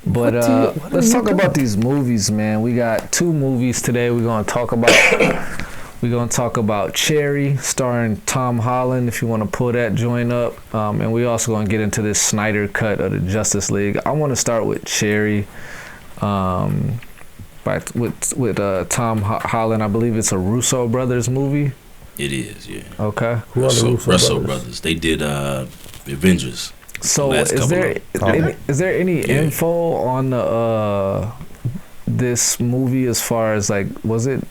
But let's talk about these movies, man. We got 2 movies today. We're gonna talk about Cherry, starring Tom Holland. If you want to pull that joint up, and we also gonna get into this Snyder cut of the Justice League. I want to start with Cherry, with Tom Holland. I believe it's a Russo brothers movie. It is, yeah. Okay. Who are the Russo brothers? They did Avengers. So is there any info on the this movie as far as like was it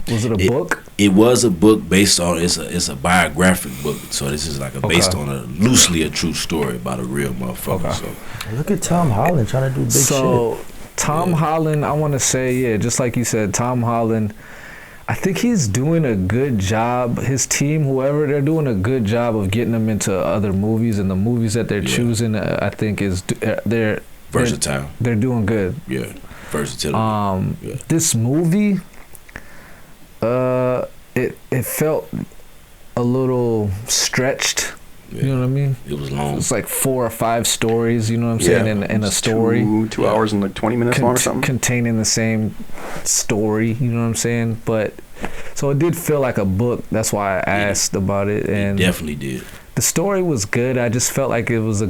a book? It was a book based on it's a biographic book. So this is like based on loosely a true story about a real motherfucker. Okay. So look at Tom Holland trying to do big shit. Tom Holland, I want to say, just like you said, Tom Holland, I think he's doing a good job. His team, whoever, they're doing a good job of getting them into other movies, and the movies that they're choosing, I think they're versatile. They're doing good. Yeah, versatility. This movie, it felt a little stretched. Yeah. You know what I mean? It was long. It's like 4 or 5 stories, you know what I'm saying, in a story. 2 hours and like 20 minutes long or something. Containing the same story, you know what I'm saying? But, so it did feel like a book. That's why I asked about it. And it definitely did. The story was good. I just felt like it was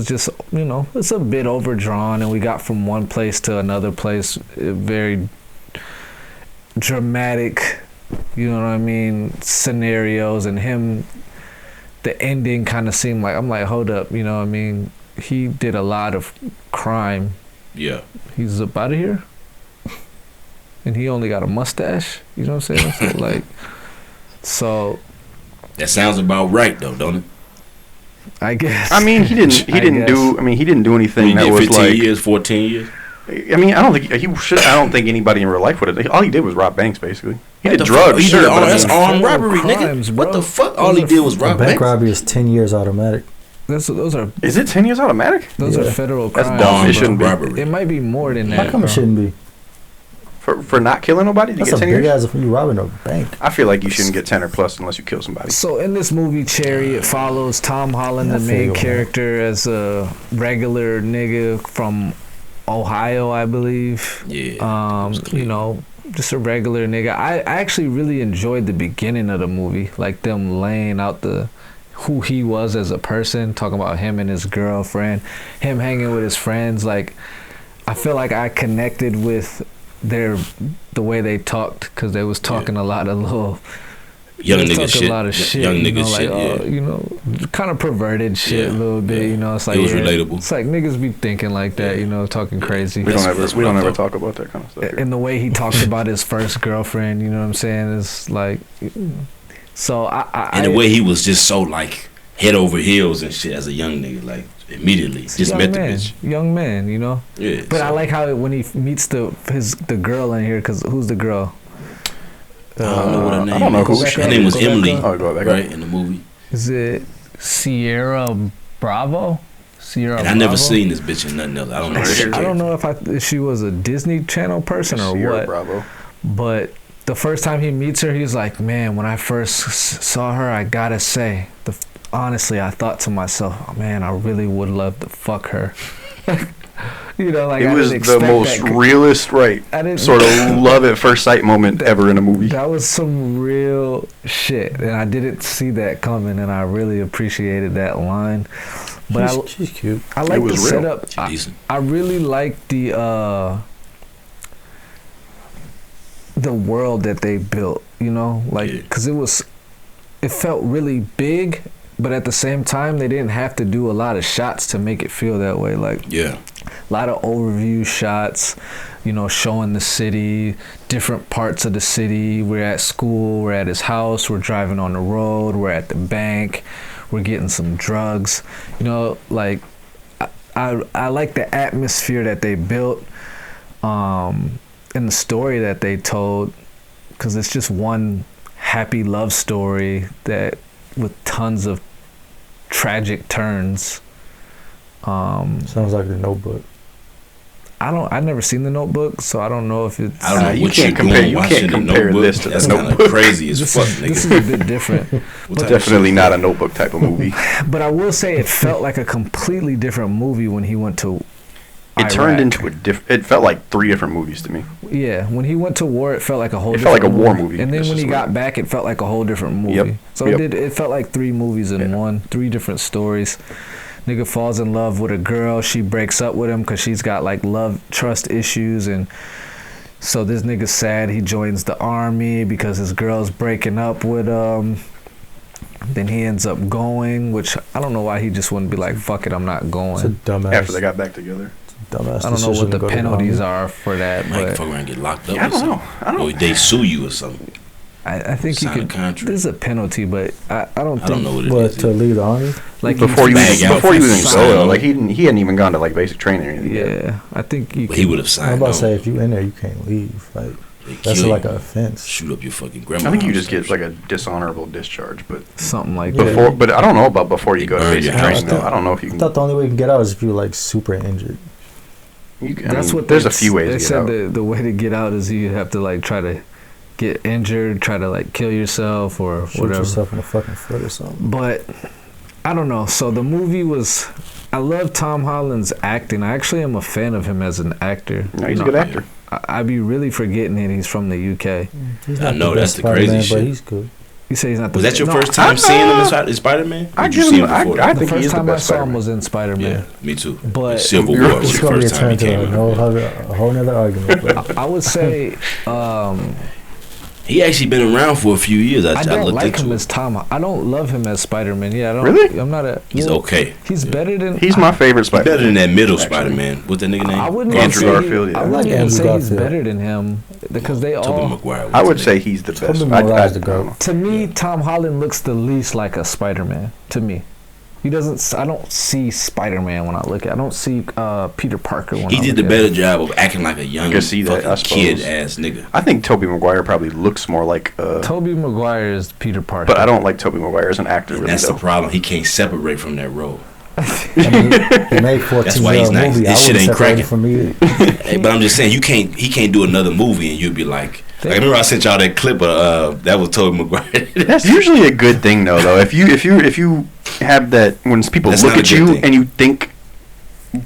just, it's a bit overdrawn, and we got from one place to another place, very dramatic, you know what I mean, scenarios, and him. The ending kind of seemed like, I'm like, hold up, you know what I mean? He did a lot of crime. Yeah. He's up out of here. And he only got a mustache. You know what I'm saying? So that sounds about right though, don't it? I guess. I mean, he didn't do anything that was 15 like years, 14 years. I mean, I don't think he should. I don't think anybody in real life would have. All he did was rob banks, basically. He did drugs. He sure, did but that's armed robbery, crimes, nigga. bro. What the fuck? All he did was rob banks. Bank robbery is 10 years automatic. Those are. Is it 10 years automatic? Those are federal crimes. That's dumb. It shouldn't be. Robbery. It might be more than that. How come it shouldn't be? For not killing nobody? That's get 10 a big years? ass if you robbing a bank. I feel like you shouldn't get 10 or plus unless you kill somebody. So in this movie, Cherry, it follows Tom Holland, the main character, as a regular nigga from Ohio, I believe. Yeah. Just a regular nigga. I actually really enjoyed the beginning of the movie, like them laying out who he was as a person, talking about him and his girlfriend, him hanging with his friends. Like, I feel like I connected with the way they talked, because they was talking a lot of little young nigga shit. A lot of shit, young nigga shit. Kind of perverted shit a little bit. It's like it was relatable. It's like niggas be thinking like that, talking crazy. We don't ever talk about that kind of stuff here. And the way he talked about his first girlfriend, you know what I'm saying, is like, so and the way he was just so like head over heels and shit as a young nigga, like immediately just met the bitch. Young man, Yeah. But I like how when he meets the girl in here, because who's the girl? I don't know what her name I don't know is. who. Her name was Emily, right, in the movie. Is it Sierra Bravo? I never seen this bitch in nothing else. I don't know. I don't know if she was a Disney Channel person or Sierra what. Bravo. But the first time he meets her, he's like, man, when I first saw her, I gotta say, honestly, I thought to myself, oh, man, I really would love to fuck her. It was the most realist, sort of love at first sight moment ever in a movie. That was some real shit, and I didn't see that coming, and I really appreciated that line. But she's cute. I like the setup. I really like the world that they built. Because it felt really big, but at the same time, they didn't have to do a lot of shots to make it feel that way. A lot of overview shots, showing the city, different parts of the city. We're at school, we're at his house, we're driving on the road, we're at the bank, we're getting some drugs. I like the atmosphere that they built, and the story that they told, because it's just one happy love story that with tons of tragic turns. Sounds like The Notebook. I never seen The Notebook, so I don't know if it's. I don't know you what can't you're compare- doing you watching can't The compare Notebook. this to The That's kind of Notebook. crazy as fuck, nigga. This is a bit different. What type of Definitely shit not is a Notebook type of movie. But I will say it felt like a completely different movie when he went to. It turned Iraq. into it felt like 3 different movies to me. Yeah, when he went to war, it felt like a whole. It felt different like a war movie. And then It's when he just got like- back, it felt like a whole different movie. Yep. So Yep. it felt like 3 movies in one, 3 different stories. Nigga falls in love with a girl. She breaks up with him because she's got like love trust issues, and so this nigga's sad. He joins the army because his girl's breaking up with him. Then he ends up going, which I don't know why he just wouldn't be like, fuck it, I'm not It's a going. dumbass. After they got back together. Dumbass I don't know decision what to the go to penalties army. are for that, Might but fuck around and get locked up. Yeah, I or don't know. something. I don't. Or they sue you or something. I think you Sign a could. contract. There's a penalty, but I don't think. I don't know what it What, is. to leave the army? Like Before you bag out before you for even signing go, on. like he hadn't even gone to like basic training or anything. yet. Yeah, I think you. But he could- would have I'm signed about on. to say, if you in there, you can't leave. Like, They that's kill like you. an offense. Shoot up your fucking grandma. I think you just get like a dishonorable discharge, but something like Yeah. that. before, but I don't know about before you They go to burn basic your training. house Though. down. I don't know if you I can. thought the only way you can get out is if you're like super injured. That's what there's they a few ways They to get said out. the way to get out is you have to like try to get injured, try to like kill yourself or Shoot whatever. yourself in the fucking foot or something. But I don't know. So the movie was. I love Tom Holland's acting. I actually am a fan of him as an actor. No, he's You a good know, actor. I be really forgetting that he's from the UK. He's I not know, the that's best the crazy Spider-Man, shit. But he's good. You say he's not the Was that your no, first time seeing him in Spider-Man? I Did you give see him- him before? I The think he first is the time I best saw him Spider-Man. was in Spider-Man. Yeah, me too. But Civil You're- War was It's the gonna be a first time he turn came to out. a whole nother argument. But I would say He actually been around for a few years. I don't looked like into him it. as Tom. I don't love him as Spider-Man. Yeah, I don't. Really? I'm not a. He's well, okay. He's better than. He's my favorite He's Spider-Man. better than that middle Actually. Spider-Man. What's that nigga name? I wouldn't even Andrew say Garfield, yeah. I I wouldn't like even Andrew say he's Garfield. better than him because they Tobey all. Maguire. I would what's say his name? he's the best. Tobey I Maguire's the don't know. GOAT. To me, Tom Holland looks the least like a Spider-Man. To me, he doesn't. I don't see Spider-Man when I look at. I don't see Peter Parker when He I did look the at better him. job of acting like a young I can see that, I fucking kid suppose. ass nigga. I think Tobey Maguire probably looks more like. Tobey Maguire is Peter Parker. But I don't like Tobey Maguire as an actor. And Really, that's the though. problem. He can't separate from that role. I mean, he made 14 That's why he's year not- movie. his I shit wouldn't ain't separate cracking. him from me. Hey, but I'm just saying, he can't do another movie and you'll be like I remember I sent y'all that clip of that was Tobey Maguire. That's usually a good thing, though. If you have that when people That's look not a at good you thing. and you think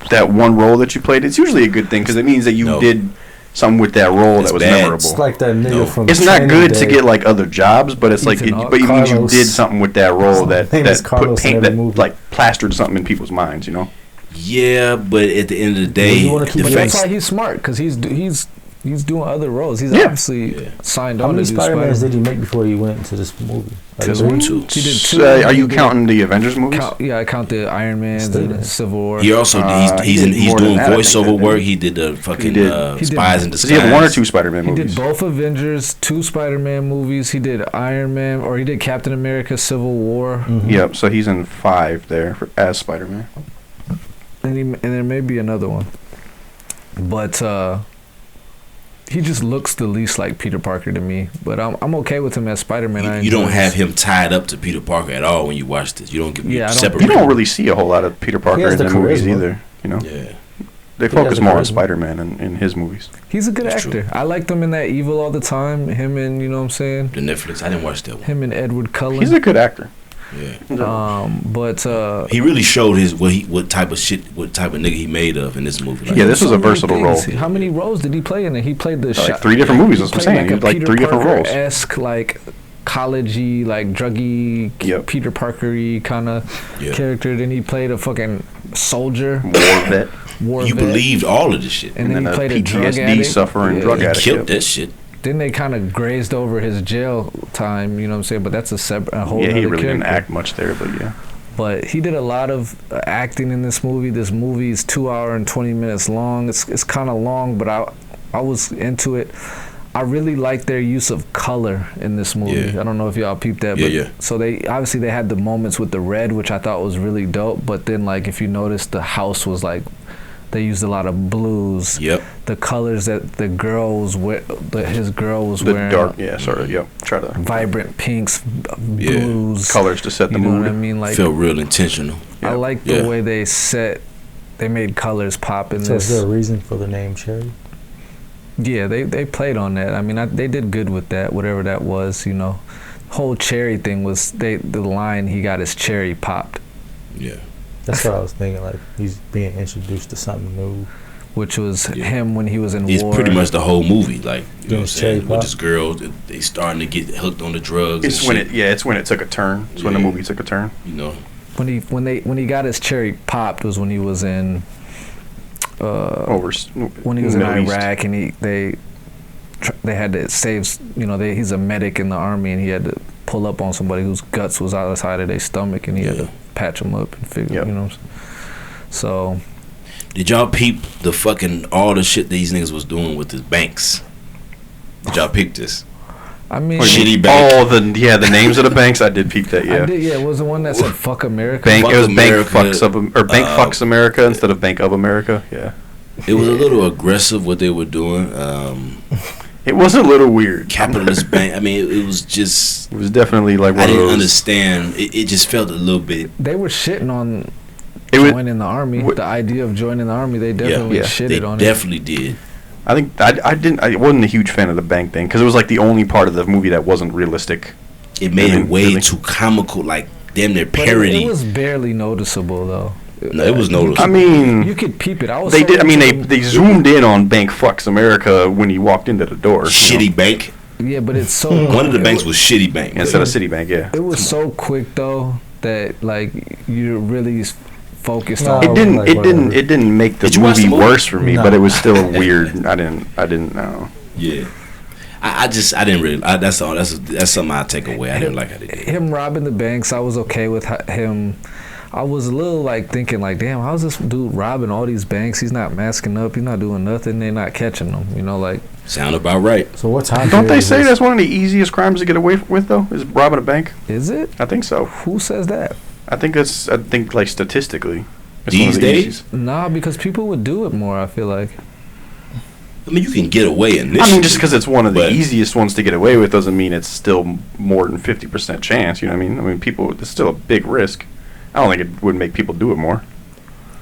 that one role that you played, it's usually a good thing because it means that you No. did something with that role It's that was bad. memorable. It's like that nigga No. from. It's not Training good to Day. get like other jobs, but it's like Ethan but it means you Carlos. did something with that role that His name is that Carlos put in paint every that movie. like plastered something in people's minds. You know. Yeah, but at the end of the day, you wanna keep the But fact- that's why he's smart because he's doing other roles. He's Yeah. obviously signed How on many to do Spider-Mans Spider-Man. did he make before he went into this movie? Like Two. three? Two. He did So, two. are He you did- counting the Avengers movies? Yeah, I count the Iron Man's Still and there. Civil War. he also he he's did he's more doing than that, I think, voiceover didn't work. he? He did the fucking did. He did- Spies in Does Disguise. he have one or two Spider-Man He movies? did both Avengers, 2 Spider-Man movies. He did Iron Man, or he did Captain America: Civil War, Yep. So he's in 5 there as Spider-Man. and there may be another one. But he just looks the least like Peter Parker to me. But I'm okay with him as Spider-Man. I You don't enjoy have his- him tied up to Peter Parker at all when you watch this. You don't get Yeah, I don't- separate. You don't really see a whole lot of Peter Parker has in the the movies charisma. either. You know, Yeah, they has focus the more on charisma. Spider-Man in his movies. He's a good That's actor. true. I liked him in that Evil All the Time. Him and, you know what I'm saying? the Netflix. I didn't watch that one. Him and Edward Cullen. He's a good actor. Yeah, But he really showed what type of nigga he made of in this movie. Like, Yeah, this was so a many versatile role. things. How many roles did he play in it? He played the Like 3 different movies. That's what I'm saying. He a had like Peter 3 different roles. Parker-esque, like collegey, like druggy, Yep. Peter Parker-y kind of Yeah. character. Then he played a fucking soldier, War vet, war you vet. believed all of this shit. And and then then he a played a drug PTSD addict. suffering Yeah. drug He addict. killed Yep. that shit. Then they kind of grazed over his jail time, you know what I'm saying? But that's a whole Yeah, he other really didn't character. act much there, but yeah. But he did a lot of acting in this movie. This movie is 2 hours and 20 minutes long. It's kind of long, but I was into it. I really like their use of color in this movie. Yeah. I don't know if y'all peeped that. Yeah, but yeah. So they had the moments with the red, which I thought was really dope. But then, like, if you notice, the house was like, they used a lot of blues. Yep. The colors that the girl was his girl was The wearing. dark, yeah, sort of, yep. Try to Vibrant pinks, Yeah. blues. colors to set the You know mood. what I mean? Like, Felt real intentional. I like the Yeah. way they set they made colors pop in So this. is there a reason for the name Cherry? Yeah, they played on that. I mean, they did good with that, whatever that was. You know, whole cherry thing was the line he got his cherry popped. Yeah. That's what I was thinking. Like he's being introduced to something new. Which was him when he was in He's war. pretty much the whole movie, like you know what I'm saying. Cherry With pop. this girl, they starting to get hooked on the drugs. It's and when shit, it's when it took a turn. It's when the Yeah. movie took a turn. you know. When he got his cherry popped was when he was in. When he was in Middle East. Iraq and they had to save. You know, he's a medic in the army and he had to pull up on somebody whose guts was outside of their stomach and he had to patch them up and figure. Yep. You know. So. Did y'all peep the fucking all the shit these niggas was doing with the banks? Did y'all peep this? I mean, Shitty bank. Oh, the names of the banks. I did peep that. Yeah. I did. Yeah, it was the one that said "fuck America." Bank. Fuck It was America, Bank Fucks America instead of Bank of America. Yeah. It was a little aggressive what they were doing. It was a little weird. Capitalist bank. I mean, it was just. It was definitely like one I of didn't those. understand. It just felt a little bit. They were shitting on It was. joining the army. The idea of joining the army, they definitely Yeah. shitted They on definitely did. I think I wasn't a huge fan of the bank thing because it was like the only part of the movie that wasn't realistic. It made it way Really? too comical, like damn near it. But parody. it was barely noticeable though. No, it was noticeable. I mean, You could peep it. I was. they so did. I mean, into they zoomed in on Bank Fucks America when he walked into the door. Shitty bank. Yeah, but it's so. One of the it banks wa- was shitty bank. Instead of Citibank, yeah. It was so quick though that like you're really focused No. on. It didn't. like, It whatever. didn't. It didn't make the Did you watch movie the movie? worse for me, No. but it was still weird. I didn't know. Yeah. I didn't really. That's all. That's something I take away. I didn't like how they did it. Him robbing the banks, I was okay with him. I was a little like thinking like, damn, how's this dude robbing all these banks? He's not masking up. He's not doing nothing. They're not catching him. You know, like. Sound about right. So what time? Don't period they is say this? that's one of the easiest crimes to get away with though? Is robbing a bank? Is it? I think so. Who says that? I think like statistically. it's one These of the days? easiest. Nah, because people would do it more. I feel like. I mean, you can get away initially. I mean, just because it's one of the but- easiest ones to get away with doesn't mean it's still more than 50% chance. You know what I mean? I mean, people, it's still a big risk. I don't think it would make people do it more.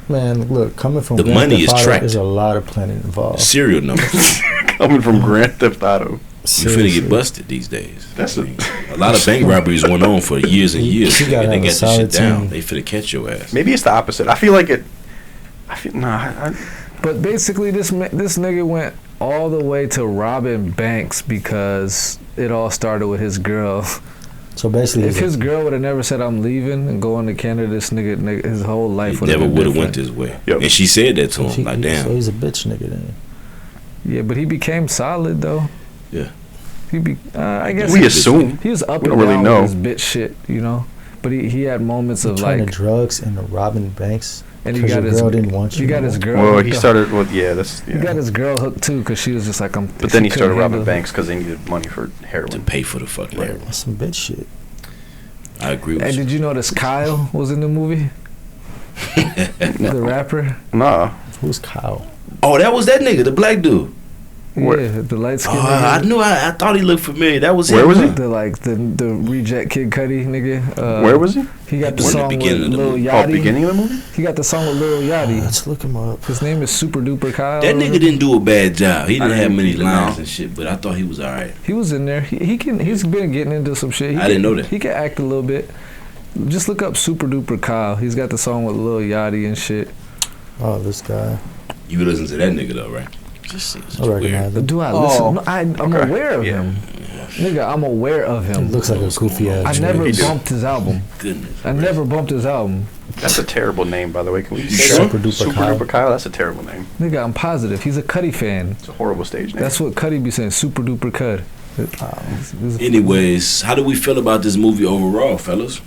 Man, look, coming from The Grand money Theft is Auto, tracked. There's a lot of planning involved. Serial numbers. Coming from Grand Theft Auto. You finna Seriously. get busted these days. That's I mean, a lot of bank robberies went on for years and years. You Nigga. gotta They have a got this shit solid down. team. They finna catch your ass. Maybe it's the opposite. I feel like it. I feel nah. But basically, this nigga went all the way to robbing banks because it all started with his girl. So basically, If his girl would have never said I'm leaving and going to Canada, this nigga his whole life He would have never been would have different. went this way. Yep. And she said that to so him. Like, damn. So he's a bitch nigga then. Yeah, but he became solid though. Yeah. I guess We he- assume. he was up We and don't really down know. with his bitch shit, you know. But he had moments of Turning like, drugs into robbing banks. and he 'cause got your his girl didn't want you. He got no his more. girl. Well, hooked he up. started with that's. He got Yeah. his girl hooked too because she was just like, But then he started robbing banks. banks because they needed money for To heroin. pay for the fucking Right. heroin. That's some bitch shit. I agree with And you. did you notice Kyle was in the movie? The rapper. Nah. Who's Kyle? Oh, that was that nigga, the black dude. Where- Yeah, the light skin. I knew. I thought he looked familiar. That was Where him. was he? The reject Kid Cudi nigga. Where was he? He got the Toward the song with beginning of the Lil movie. Oh, Yachty. beginning of the movie. He got the song with Lil Yachty. Let's look him up. His name is Super Duper Kyle. That nigga didn't do a bad job. He didn't I have didn't many even lines know. and shit, but I thought he was alright. He was in there. He's been getting into some shit. I didn't know that. He can act a little bit. Just look up Super Duper Kyle. He's got the song with Lil Yachty and shit. Oh, this guy. You listen to that nigga though, right? Just I recognize him. Do I Oh, listen? No, I'm okay. aware of Yeah. him. Nigga, I'm aware of It him. looks like a goofy ass. I nigga. never He do. bumped his album. Goodness. I never bumped his album. That's a terrible name, by the way. Can we You say sure? that? Super Duper Super Kyle. Duper Kyle. That's a terrible name. Nigga, I'm positive. He's a Cudi fan. It's a horrible stage name. That's what Cudi be saying. Super Duper Cud. Anyways, how do we feel about this movie overall, fellas?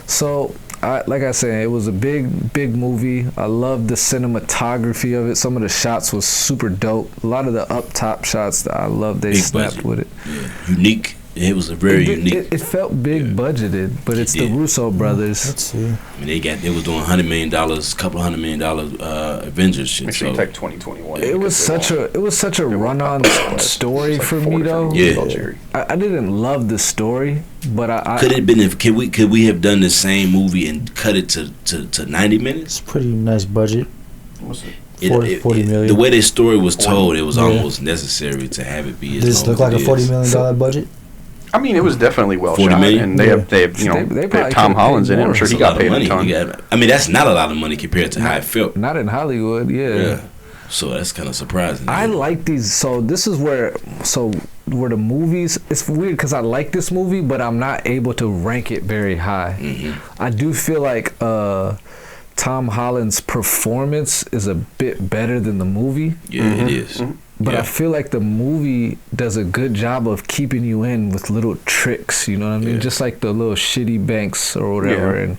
So, like I said, it was a big movie. I loved the cinematography of it. Some of the shots was super dope. A lot of the up top shots that I loved, they Big snapped budget. with it. Yeah. Unique. It was a very unique. It felt big Yeah. budgeted, but it's the did. Russo brothers. Let's see. I mean, they was doing $100 million, couple $100 million Avengers shit. Make sure you So type 2021. It was such a run-on story It's like for 4 me different though. movies Yeah. called Jerry. I didn't love the story, but I could it have been if could we have done the same movie and cut it to 90 minutes? It's pretty nice budget. What's it? 40 million. The way their story was told, it was almost necessary to have it be. Does this look like a $40 million budget? I mean, it was definitely well 40 shot, million? and they have they have Tom Holland's in it. I'm sure he got paid a ton. I mean, that's not a lot of money compared to how it felt. Not in Hollywood, yeah. So that's kind of surprising. I like these. So this is where the movies. It's weird because I like this movie, but I'm not able to rank it very high. Mm-hmm. I do feel like Tom Holland's performance is a bit better than the movie. Yeah, it is. Mm-hmm. But I feel like the movie does a good job of keeping you in with little tricks, you know what I mean? Just like the little shitty banks or whatever, and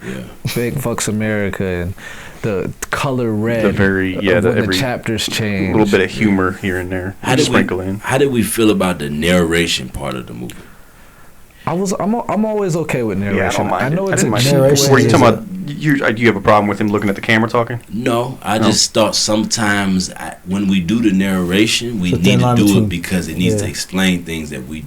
Big Fucks America, and the color red. The chapters change. A little bit of humor here and there. How did we feel about the narration part of the movie? I'm always okay with narration. Yeah, I don't mind. I know it's a cheap narration. Were you talking about? Do you have a problem with him looking at the camera talking? No, I just thought sometimes when we do the narration, we need to do it because it needs to explain things that we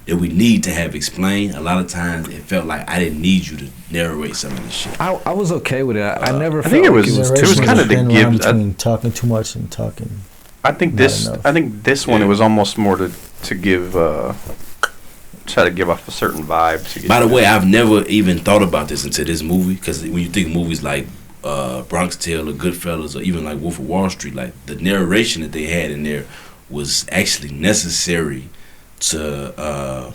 need to have explained. A lot of times it felt like I didn't need you to narrate some of this shit. I was okay with it. I never. I think it was kind of the give between talking too much and talking. I think this one it was almost more to give. Try to give off a certain vibe. By the way, I've never even thought about this until this movie, because when you think movies like Bronx Tale or Goodfellas or even like Wolf of Wall Street, like the narration that they had in there was actually necessary to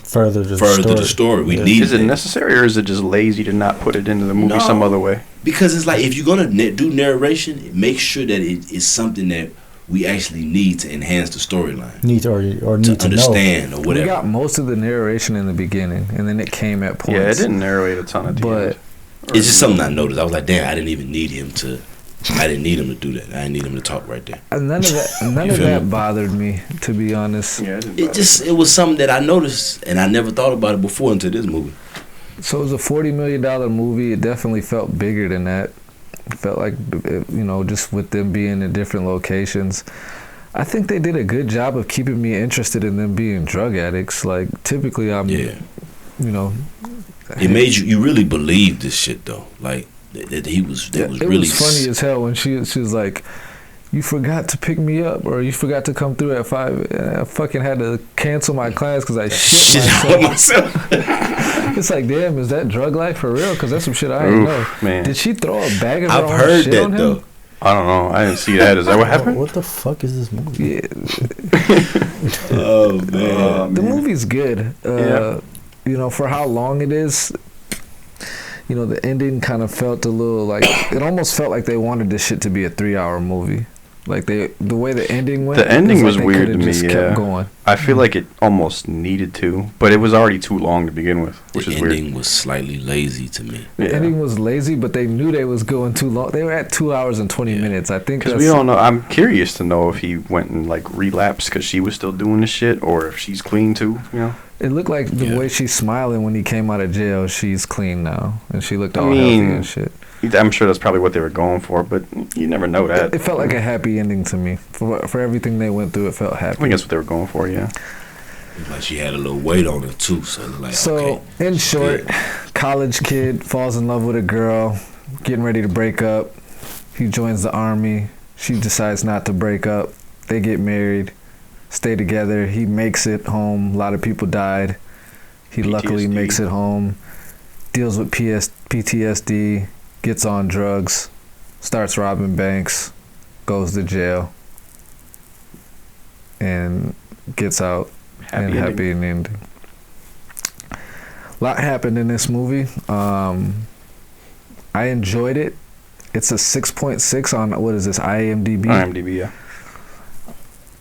further the story. We need. Is it necessary, or is it just lazy to not put it into the movie some other way? Because it's like if you're gonna do narration, make sure that it is something that we actually need to enhance the storyline. Need to understand know. Or whatever. We got most of the narration in the beginning, and then it came at points. Yeah, it didn't narrate a ton at the end. It's just something I noticed. I was like, damn, I didn't even need him to. I didn't need him to do that. I didn't need him to talk right there. And none of that bothered me, to be honest. Yeah, it was something that I noticed, and I never thought about it before until this movie. So it was a $40 million movie. It definitely felt bigger than that. It felt like, just with them being in different locations. I think they did a good job of keeping me interested in them being drug addicts. Like, typically It made you really believe this shit, though. Like, that he was, that was it really... It was funny as hell when she was like, you forgot to pick me up, or you forgot to come through at 5. And I fucking had to cancel my class because I shit myself. It's like, damn, is that drug life for real? Because that's some shit I didn't know. Man. Did she throw a bag of her own shit on him? Though. I don't know. I didn't see that. Is that what happened? What the fuck is this movie? Yeah. Oh, man. The movie's good. For how long it is, the ending kind of felt a little like, it almost felt like they wanted this shit to be a 3-hour movie. Like the way the ending went. The ending was weird to me. Just kept going. I feel like it almost needed to, but it was already too long to begin with, which is weird. The ending was slightly lazy to me. The ending was lazy, but they knew they was going too long. They were at 2 hours and 20 minutes. I think because we don't know. I'm curious to know if he went and like relapsed because she was still doing this shit, or if she's clean too. It looked like the way she's smiling when he came out of jail. She's clean now, and she looked all healthy and shit. I'm sure that's probably what they were going for, but you never know that. It felt like a happy ending to me. For everything they went through, it felt happy. I think that's what they were going for, yeah. Like she had a little weight on her too, in short, college kid falls in love with a girl, getting ready to break up. He joins the army. She decides not to break up. They get married, stay together. He makes it home. A lot of people died. He luckily makes it home. Deals with PTSD. Gets on drugs, starts robbing banks, goes to jail, and gets out. Happy ending. A lot happened in this movie. I enjoyed it. It's a 6.6 on, what is this, IMDb? IMDb, yeah.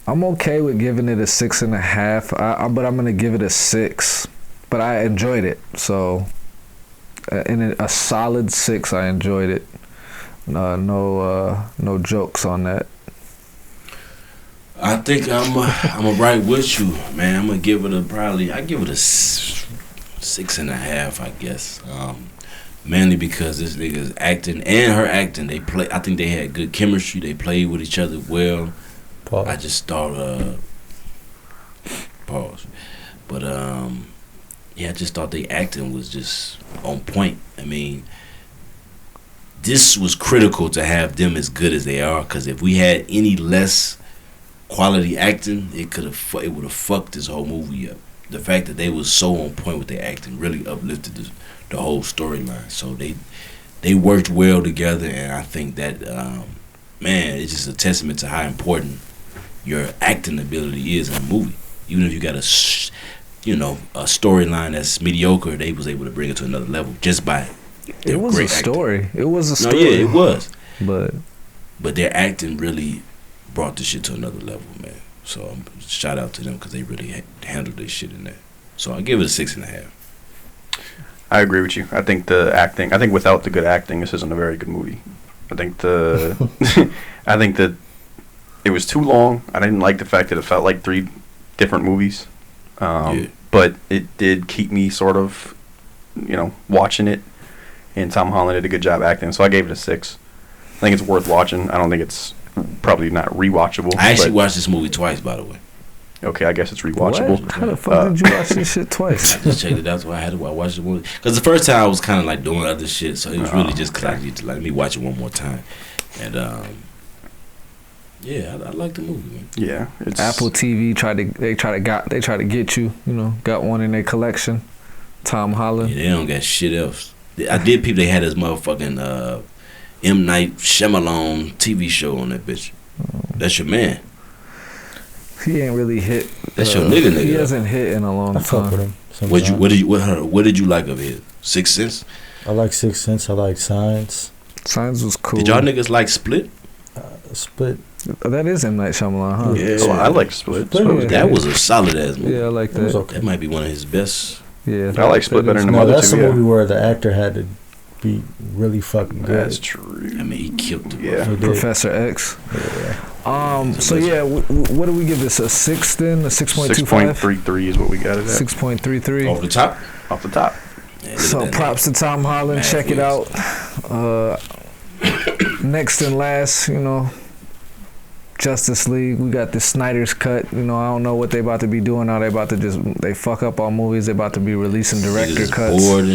I'm okay with giving it a 6.5, but I'm going to give it a 6. But I enjoyed it, so... in a solid 6, I enjoyed it. No jokes on that. I think I'm right with you, man. I'm gonna give it I give it a 6.5, I guess. Mainly because this nigga's acting and her acting, I think they had good chemistry. They played with each other well. Pause. I just thought pause. But I just thought the acting was just on point. I mean, this was critical to have them as good as they are. Because if we had any less quality acting, it would have fucked this whole movie up. The fact that they was so on point with their acting really uplifted the whole storyline. So they worked well together, and I think that man, it's just a testament to how important your acting ability is in a movie. Even if you got a storyline that's mediocre, they was able to bring it to another level just by. It was a story. Acting. It was a story. No, yeah, it was. But their acting really brought the shit to another level, man. So shout out to them because they really handled this shit in there. So I give it a 6.5. I agree with you. I think the acting. I think without the good acting, this isn't a very good movie. I think I think that it was too long. I didn't like the fact that it felt like 3 different movies. But it did keep me sort of, watching it. And Tom Holland did a good job acting, so I gave it a 6. I think it's worth watching. I don't think it's probably not rewatchable. I actually watched this movie twice, by the way. Okay, I guess it's rewatchable. What? How the fuck did you watch this shit twice? I just checked it out, so I had to watch the movie. Because the first time I was kind of like doing other shit, so it was really just because I need to let me watch it one more time. And yeah, I like the movie, man. Yeah, it's Apple TV tried to get you. Got one in their collection. Tom Holland. Yeah, they don't got shit else. I did peep they had this motherfucking M. Night Shyamalan TV show on that bitch. That's your man. He ain't really hit. That's your nigga. He hasn't hit in a long I fuck time. with him. What did you like of his Sixth Sense? I like Sixth Sense. I like Signs. Signs was cool. Did y'all niggas like Split? Split. That is M. Night Shyamalan, huh? Yeah, Oh, I like Split. That was a solid ass movie. Yeah, I like that. Okay. That might be one of his best. Yeah, I like Split better than the No, other that's two. the Yeah. movie where the actor had to be really fucking good. That's true. I mean, he killed it. Yeah. He did. Professor X. Yeah. So yeah, what do we give this? A 6 then? A 6.25? 6.33 is what we got it at. 6.33. Off the top. Off the top. Yeah, look So at that props to Tom Holland. Mad Check it wheels. out. Next and last, Justice League. We got the Snyder's cut. I don't know what they about to be doing now. They about to they fuck up all movies. They about to be releasing director Niggas cuts. bored and